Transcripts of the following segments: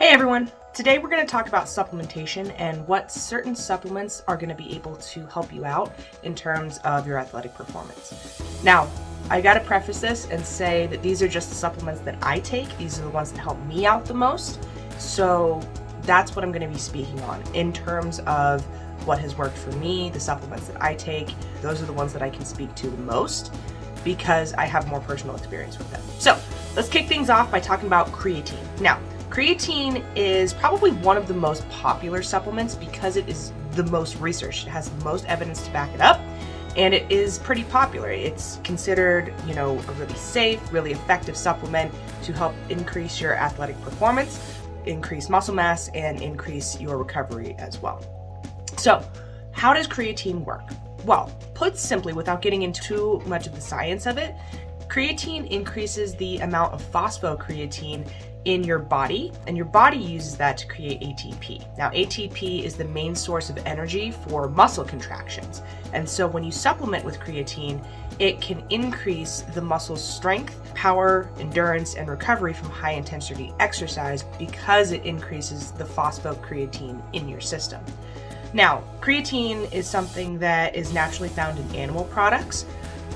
Hey everyone! Today we're going to talk about supplementation and what certain supplements are going to be able to help you out in terms of your athletic performance. Now, I got to preface this and say that these are just the supplements that I take. These are the ones that help me out the most. So that's what I'm going to be speaking on in terms of what has worked for me, the supplements that I take. Those are the ones that I can speak to the most because I have more personal experience with them. So let's kick things off by talking about creatine. Now, creatine is probably one of the most popular supplements because it is the most researched. It has the most evidence to back it up, and it is pretty popular. It's considered, a really safe, really effective supplement to help increase your athletic performance, increase muscle mass, and increase your recovery as well. So, how does creatine work? Well, put simply, without getting into too much of the science of it, creatine increases the amount of phosphocreatine in your body, and your body uses that to create ATP. Now, ATP is the main source of energy for muscle contractions. And so when you supplement with creatine, it can increase the muscle's strength, power, endurance, and recovery from high intensity exercise because it increases the phosphocreatine in your system. Now, creatine is something that is naturally found in animal products,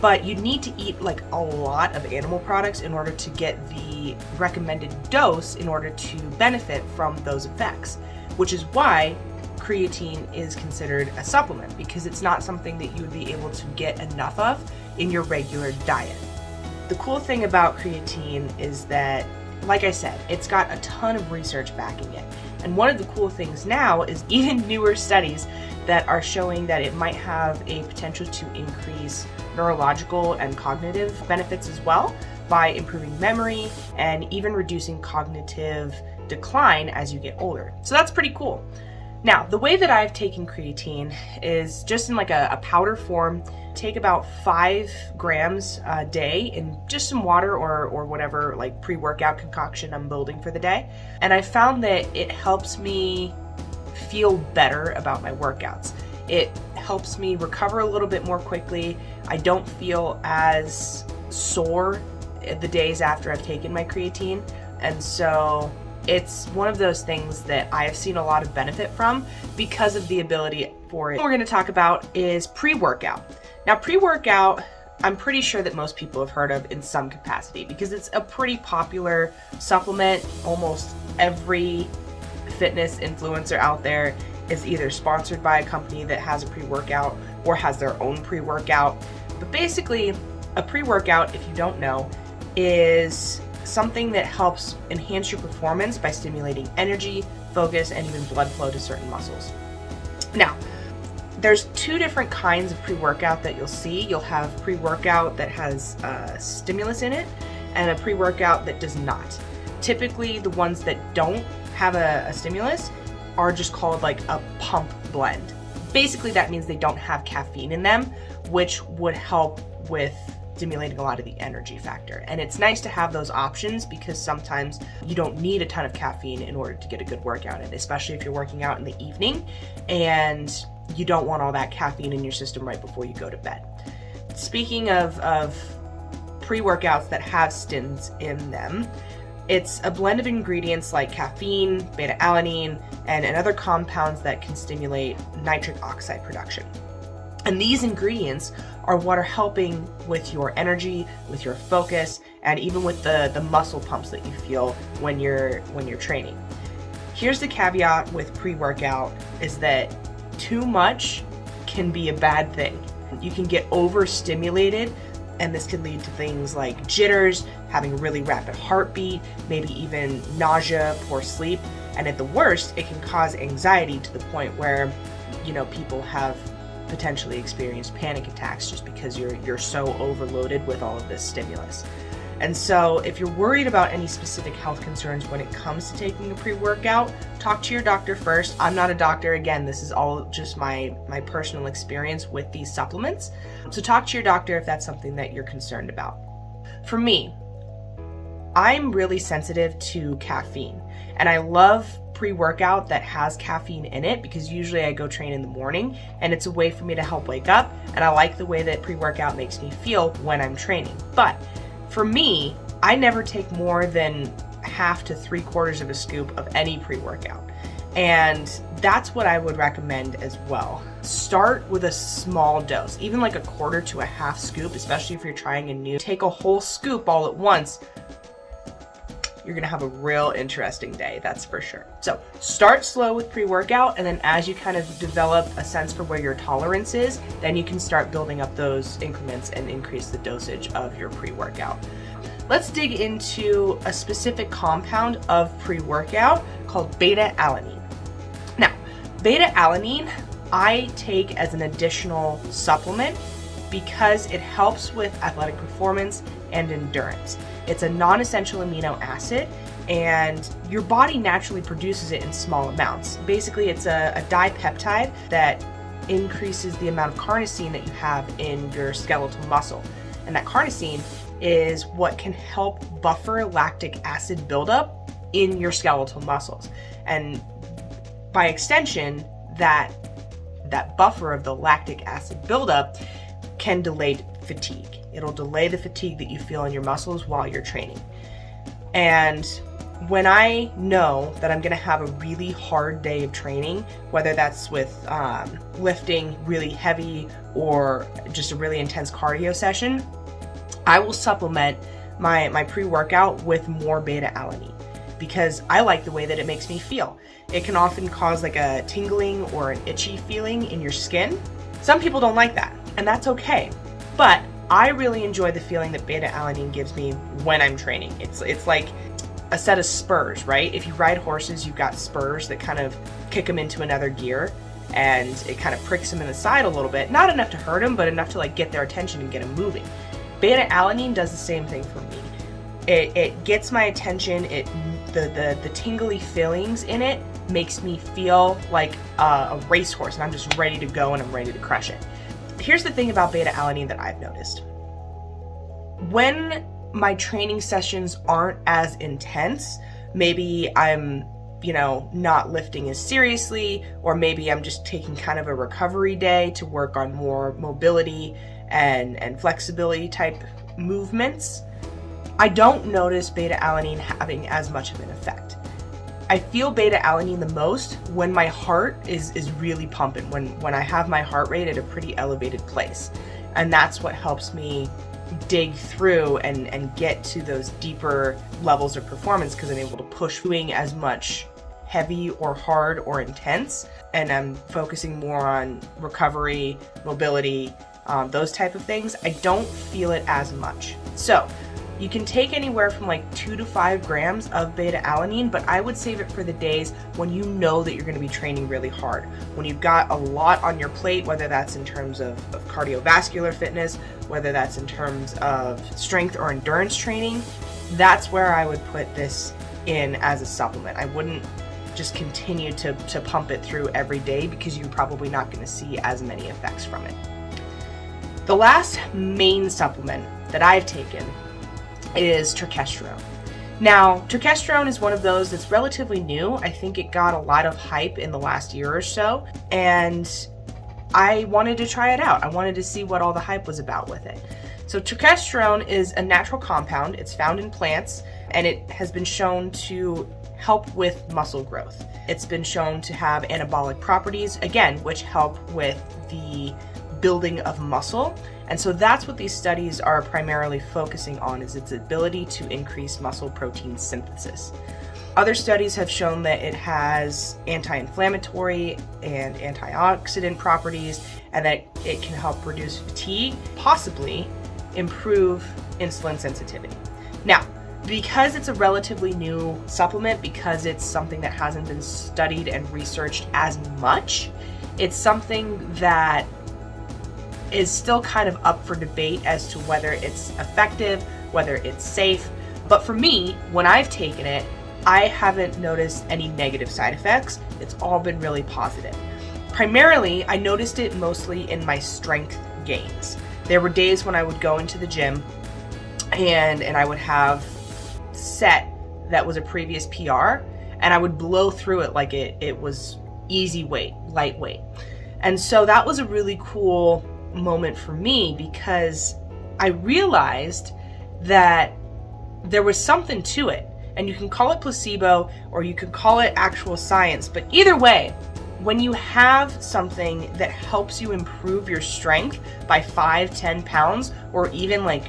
but you need to eat a lot of animal products in order to get the recommended dose in order to benefit from those effects, which is why creatine is considered a supplement, because it's not something that you would be able to get enough of in your regular diet. The cool thing about creatine is that, like I said, it's got a ton of research backing it. And one of the cool things now is even newer studies that are showing that it might have a potential to increase neurological and cognitive benefits as well by improving memory and even reducing cognitive decline as you get older. So that's pretty cool. Now, the way that I've taken creatine is just in a powder form. Take about 5 grams a day in just some water or whatever pre-workout concoction I'm building for the day. And I found that it helps me feel better about my workouts. It helps me recover a little bit more quickly. I don't feel as sore the days after I've taken my creatine. And so it's one of those things that I have seen a lot of benefit from because of the ability for it. What we're going to talk about is pre-workout. Now, pre-workout, I'm pretty sure that most people have heard of in some capacity because it's a pretty popular supplement. Almost every fitness influencer out there is either sponsored by a company that has a pre-workout or has their own pre-workout. But basically, a pre-workout, if you don't know, is something that helps enhance your performance by stimulating energy, focus, and even blood flow to certain muscles. Now, there's 2 different kinds of pre-workout that you'll see. You'll have pre-workout that has stimulus in it and a pre-workout that does not. Typically, the ones that don't have a stimulus are just called a pump blend. Basically, that means they don't have caffeine in them, which would help with stimulating a lot of the energy factor. And it's nice to have those options because sometimes you don't need a ton of caffeine in order to get a good workout in, especially if you're working out in the evening and you don't want all that caffeine in your system right before you go to bed. Speaking of pre-workouts that have stims in them, it's a blend of ingredients like caffeine, beta-alanine, and other compounds that can stimulate nitric oxide production. And these ingredients are what are helping with your energy, with your focus, and even with the muscle pumps that you feel when you're training. Here's the caveat with pre-workout is that too much can be a bad thing. You can get overstimulated, and this can lead to things like jitters, having a really rapid heartbeat, maybe even nausea, poor sleep, and at the worst, it can cause anxiety to the point where, people have potentially experienced panic attacks just because you're so overloaded with all of this stimulus. And so if you're worried about any specific health concerns when it comes to taking a pre-workout, talk to your doctor first. I'm not a doctor. Again, this is all just my personal experience with these supplements. So talk to your doctor if that's something that you're concerned about. For me, I'm really sensitive to caffeine, and I love pre-workout that has caffeine in it because usually I go train in the morning and it's a way for me to help wake up, and I like the way that pre-workout makes me feel when I'm training. But for me, I never take more than 1/2 to 3/4 of a scoop of any pre-workout. And that's what I would recommend as well. Start with a small dose, even like 1/4 to 1/2 scoop, especially if you're trying a new. Take a whole scoop all at once. You're gonna have a real interesting day, that's for sure. So start slow with pre-workout, and then as you kind of develop a sense for where your tolerance is, then you can start building up those increments and increase the dosage of your pre-workout. Let's dig into a specific compound of pre-workout called beta-alanine. Now, beta-alanine I take as an additional supplement because it helps with athletic performance and endurance. It's a non-essential amino acid, and your body naturally produces it in small amounts. Basically, it's a dipeptide that increases the amount of carnosine that you have in your skeletal muscle. And that carnosine is what can help buffer lactic acid buildup in your skeletal muscles. And by extension, that buffer of the lactic acid buildup can delay fatigue. It'll delay the fatigue that you feel in your muscles while you're training. And when I know that I'm gonna have a really hard day of training, whether that's with lifting really heavy or just a really intense cardio session, I will supplement my pre-workout with more beta-alanine because I like the way that it makes me feel. It can often cause like a tingling or an itchy feeling in your skin. Some people don't like that, and that's okay. But I really enjoy the feeling that beta-alanine gives me when I'm training. It's like a set of spurs, right? If you ride horses, you've got spurs that kind of kick them into another gear, and it kind of pricks them in the side a little bit. Not enough to hurt them, but enough to like get their attention and get them moving. Beta-alanine does the same thing for me. It gets my attention. The tingly feelings in it makes me feel like a racehorse, and I'm just ready to go and I'm ready to crush it. Here's the thing about beta-alanine that I've noticed. When my training sessions aren't as intense, maybe I'm, not lifting as seriously, or maybe I'm just taking kind of a recovery day to work on more mobility and flexibility type movements, I don't notice beta-alanine having as much of an effect. I feel beta-alanine the most when my heart is really pumping, when I have my heart rate at a pretty elevated place. And that's what helps me dig through and get to those deeper levels of performance, because I'm able to push doing as much heavy or hard or intense, and I'm focusing more on recovery, mobility, those type of things. I don't feel it as much. So you can take anywhere from like 2 to 5 grams of beta-alanine, but I would save it for the days when you know that you're going to be training really hard. When you've got a lot on your plate, whether that's in terms of cardiovascular fitness, whether that's in terms of strength or endurance training, that's where I would put this in as a supplement. I wouldn't just continue to pump it through every day, because you're probably not going to see as many effects from it. The last main supplement that I've taken is terkestrone. Now, terkestrone is one of those that's relatively new. I think it got a lot of hype in the last year or so, and I wanted to try it out. I wanted to see what all the hype was about with it. So terkestrone is a natural compound. It's found in plants, and it has been shown to help with muscle growth. It's been shown to have anabolic properties, again, which help with the building of muscle. And so that's what these studies are primarily focusing on, is its ability to increase muscle protein synthesis. Other studies have shown that it has anti-inflammatory and antioxidant properties, and that it can help reduce fatigue, possibly improve insulin sensitivity. Now, because it's a relatively new supplement, because it's something that hasn't been studied and researched as much, it's something that is still kind of up for debate as to whether it's effective, whether it's safe. But for me, when I've taken it, I haven't noticed any negative side effects. It's all been really positive. Primarily, I noticed it mostly in my strength gains. There were days when I would go into the gym and I would have set that was a previous PR, and I would blow through it like it was easy weight, lightweight. And so that was a really cool moment for me, because I realized that there was something to it. And you can call it placebo or you can call it actual science, but either way, when you have something that helps you improve your strength by 5-10 pounds, or even like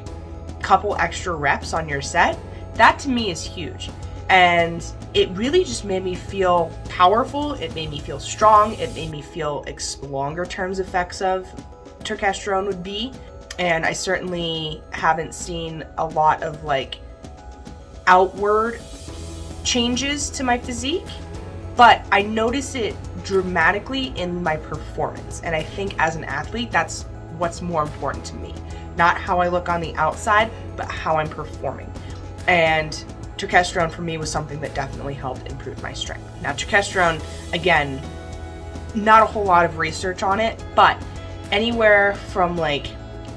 a couple extra reps on your set, that to me is huge. And it really just made me feel powerful. It made me feel strong. It made me feel longer term effects of turkesterone would be. And I certainly haven't seen a lot of like outward changes to my physique, but I notice it dramatically in my performance. And I think as an athlete, that's what's more important to me. Not how I look on the outside, but how I'm performing. And turkesterone for me was something that definitely helped improve my strength. Now, turkesterone, again, not a whole lot of research on it, but anywhere from like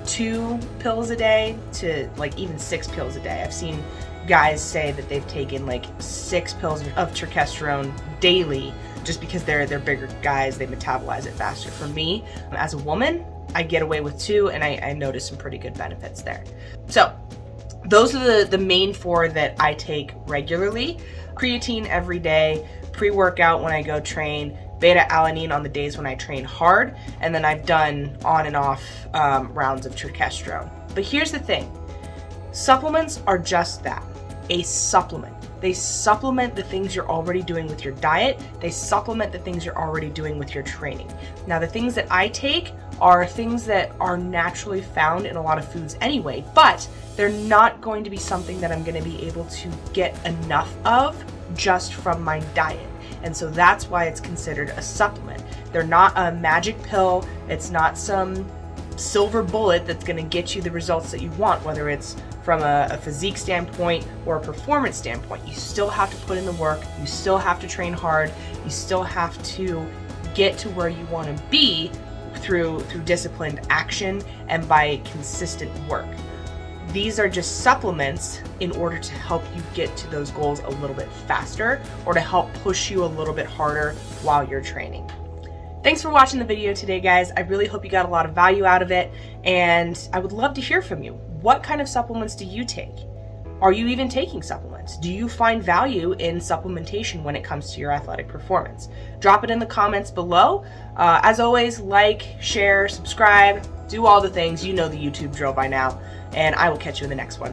2 pills a day to like even 6 pills a day. I've seen guys say that they've taken like 6 pills of turkesterone daily just because they're bigger guys, they metabolize it faster. For me, as a woman, I get away with 2 and I notice some pretty good benefits there. So those are the main 4 that I take regularly. Creatine every day, pre-workout when I go train, beta-alanine on the days when I train hard, and then I've done on and off rounds of turkesterone. But here's the thing, supplements are just that, a supplement. They supplement the things you're already doing with your diet. They supplement the things you're already doing with your training. Now, the things that I take are things that are naturally found in a lot of foods anyway, but they're not going to be something that I'm going to be able to get enough of just from my diet. And so that's why it's considered a supplement. They're not a magic pill. It's not some silver bullet that's going to get you the results that you want, whether it's from a physique standpoint or a performance standpoint. You still have to put in the work. You still have to train hard. You still have to get to where you want to be through disciplined action and by consistent work. These are just supplements in order to help you get to those goals a little bit faster or to help push you a little bit harder while you're training. Thanks for watching the video today, guys. I really hope you got a lot of value out of it, and I would love to hear from you. What kind of supplements do you take? Are you even taking supplements? Do you find value in supplementation when it comes to your athletic performance? Drop it in the comments below. As always, like, share, subscribe, do all the things. You know the YouTube drill by now, and I will catch you in the next one.